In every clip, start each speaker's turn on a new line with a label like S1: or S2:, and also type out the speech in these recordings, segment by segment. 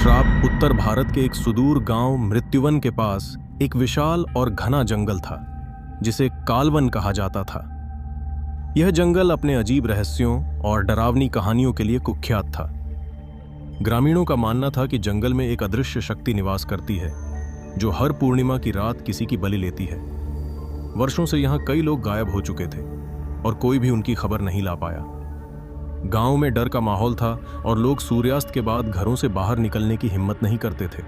S1: श्राप उत्तर भारत के एक सुदूर गांव मृत्युवन के पास एक विशाल और घना जंगल था जिसे कालवन कहा जाता था। यह जंगल अपने अजीब रहस्यों और डरावनी कहानियों के लिए कुख्यात था। ग्रामीणों का मानना था कि जंगल में एक अदृश्य शक्ति निवास करती है जो हर पूर्णिमा की रात किसी की बलि लेती है। वर्षों से यहाँ कई लोग गायब हो चुके थे और कोई भी उनकी खबर नहीं ला पाया। गांव में डर का माहौल था और लोग सूर्यास्त के बाद घरों से बाहर निकलने की हिम्मत नहीं करते थे।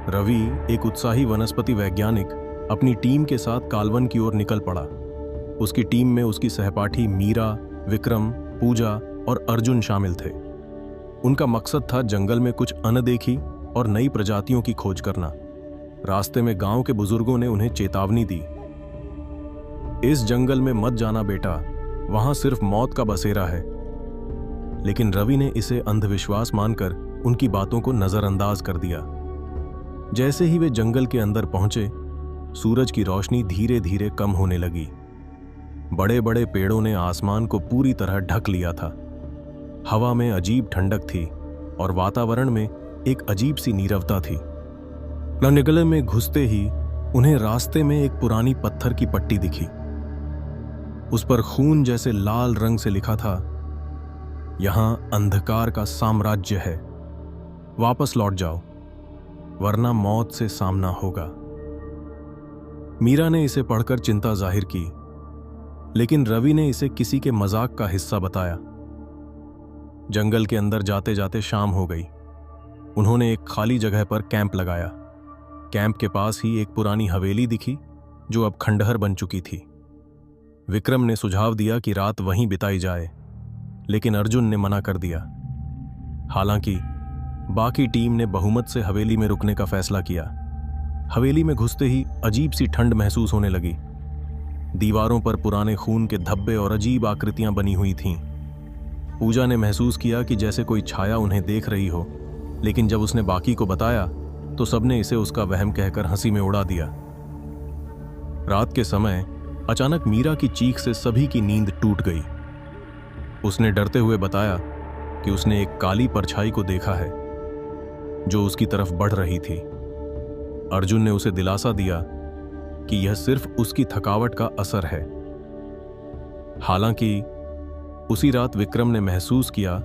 S1: रवि, एक उत्साही वनस्पति वैज्ञानिक, अपनी टीम के साथ कालवन की ओर निकल पड़ा। उसकी टीम में उसकी सहपाठी मीरा, विक्रम, पूजा और अर्जुन शामिल थे। उनका मकसद था जंगल में कुछ अनदेखी और नई प्रजातियों की खोज करना। रास्ते में गांव के बुजुर्गों ने उन्हें चेतावनी दी, इस जंगल में मत जाना बेटा, वहां सिर्फ मौत का बसेरा है। लेकिन रवि ने इसे अंधविश्वास मानकर उनकी बातों को नजरअंदाज कर दिया। जैसे ही वे जंगल के अंदर पहुंचे, सूरज की रोशनी धीरे धीरे कम होने लगी। बड़े बड़े पेड़ों ने आसमान को पूरी तरह ढक लिया था। हवा में अजीब ठंडक थी और वातावरण में एक अजीब सी नीरवता थी। जंगल में घुसते ही उन्हें रास्ते में एक पुरानी पत्थर की पट्टी दिखी। उस पर खून जैसे लाल रंग से लिखा था, यहां अंधकार का साम्राज्य है, वापस लौट जाओ वरना मौत से सामना होगा। मीरा ने इसे पढ़कर चिंता जाहिर की, लेकिन रवि ने इसे किसी के मजाक का हिस्सा बताया। जंगल के अंदर जाते जाते शाम हो गई। उन्होंने एक खाली जगह पर कैंप लगाया। कैंप के पास ही एक पुरानी हवेली दिखी जो अब खंडहर बन चुकी थी। विक्रम ने सुझाव दिया कि रात वहीं बिताई जाए, लेकिन अर्जुन ने मना कर दिया। हालांकि बाकी टीम ने बहुमत से हवेली में रुकने का फैसला किया। हवेली में घुसते ही अजीब सी ठंड महसूस होने लगी। दीवारों पर पुराने खून के धब्बे और अजीब आकृतियां बनी हुई थीं। पूजा ने महसूस किया कि जैसे कोई छाया उन्हें देख रही हो, लेकिन जब उसने बाकी को बताया तो सबने इसे उसका वहम कहकर हंसी में उड़ा दिया। रात के समय अचानक मीरा की चीख से सभी की नींद टूट गई। उसने डरते हुए बताया कि उसने एक काली परछाई को देखा है जो उसकी तरफ बढ़ रही थी। अर्जुन ने उसे दिलासा दिया कि यह सिर्फ उसकी थकावट का असर है। हालांकि उसी रात विक्रम ने महसूस किया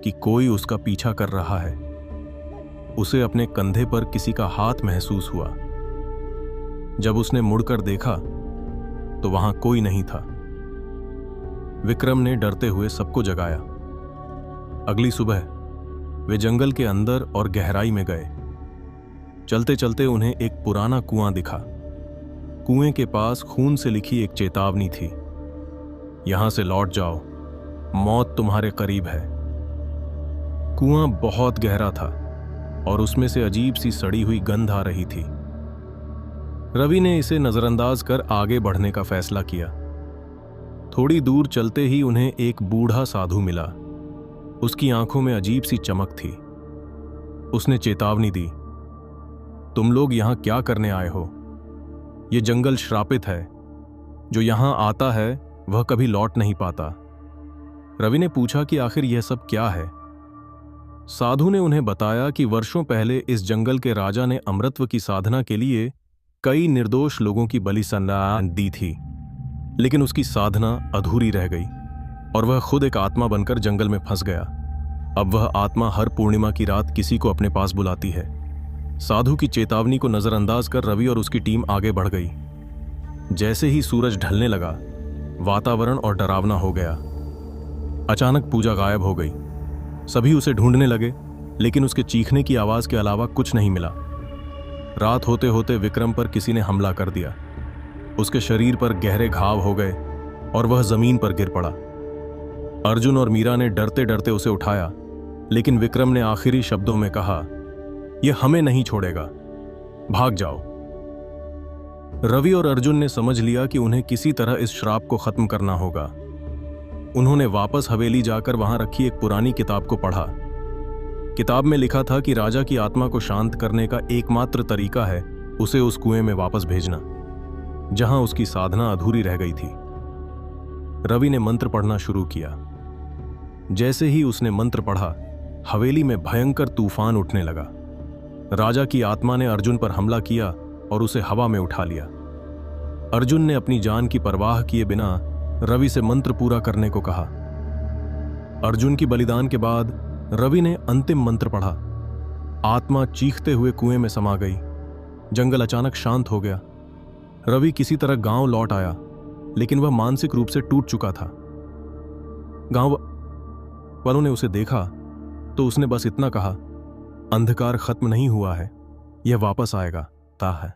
S1: कि कोई उसका पीछा कर रहा है। उसे अपने कंधे पर किसी का हाथ महसूस हुआ। जब उसने मुड़कर देखा तो वहां कोई नहीं था। विक्रम ने डरते हुए सबको जगाया। अगली सुबह वे जंगल के अंदर और गहराई में गए। चलते चलते उन्हें एक पुराना कुआं दिखा। कुएं के पास खून से लिखी एक चेतावनी थी, यहां से लौट जाओ, मौत तुम्हारे करीब है। कुआं बहुत गहरा था और उसमें से अजीब सी सड़ी हुई गंध आ रही थी। रवि ने इसे नजरअंदाज कर आगे बढ़ने का फैसला किया। थोड़ी दूर चलते ही उन्हें एक बूढ़ा साधु मिला। उसकी आंखों में अजीब सी चमक थी। उसने चेतावनी दी, तुम लोग यहां क्या करने आए हो? यह जंगल श्रापित है। जो यहां आता है वह कभी लौट नहीं पाता। रवि ने पूछा कि आखिर यह सब क्या है? साधु ने उन्हें बताया कि वर्षों पहले इस जंगल के राजा ने अमृतत्व की साधना के लिए कई निर्दोष लोगों की बलि दी थी, लेकिन उसकी साधना अधूरी रह गई और वह खुद एक आत्मा बनकर जंगल में फंस गया। अब वह आत्मा हर पूर्णिमा की रात किसी को अपने पास बुलाती है। साधु की चेतावनी को नजरअंदाज कर रवि और उसकी टीम आगे बढ़ गई। जैसे ही सूरज ढलने लगा, वातावरण और डरावना हो गया। अचानक पूजा गायब हो गई। सभी उसे ढूंढने लगे, लेकिन उसके चीखने की आवाज के अलावा कुछ नहीं मिला। रात होते होते विक्रम पर किसी ने हमला कर दिया। उसके शरीर पर गहरे घाव हो गए और वह जमीन पर गिर पड़ा। अर्जुन और मीरा ने डरते डरते उसे उठाया, लेकिन विक्रम ने आखिरी शब्दों में कहा, यह हमें नहीं छोड़ेगा, भाग जाओ। रवि और अर्जुन ने समझ लिया कि उन्हें किसी तरह इस श्राप को खत्म करना होगा। उन्होंने वापस हवेली जाकर वहां रखी एक पुरानी किताब को पढ़ा। किताब में लिखा था कि राजा की आत्मा को शांत करने का एकमात्र तरीका है उसे उस कुएं में वापस भेजना जहां उसकी साधना अधूरी रह गई थी। रवि ने मंत्र पढ़ना शुरू किया। जैसे ही उसने मंत्र पढ़ा, हवेली में भयंकर तूफान उठने लगा। राजा की आत्मा ने अर्जुन पर हमला किया और उसे हवा में उठा लिया। अर्जुन ने अपनी जान की परवाह किए बिना रवि से मंत्र पूरा करने को कहा। अर्जुन की बलिदान के बाद रवि ने अंतिम मंत्र पढ़ा। आत्मा चीखते हुए कुएं में समा गई। जंगल अचानक शांत हो गया। रवि किसी तरह गांव लौट आया, लेकिन वह मानसिक रूप से टूट चुका था। गांव वालों ने उसे देखा तो उसने बस इतना कहा, अंधकार खत्म नहीं हुआ है, यह वापस आएगा, ता है।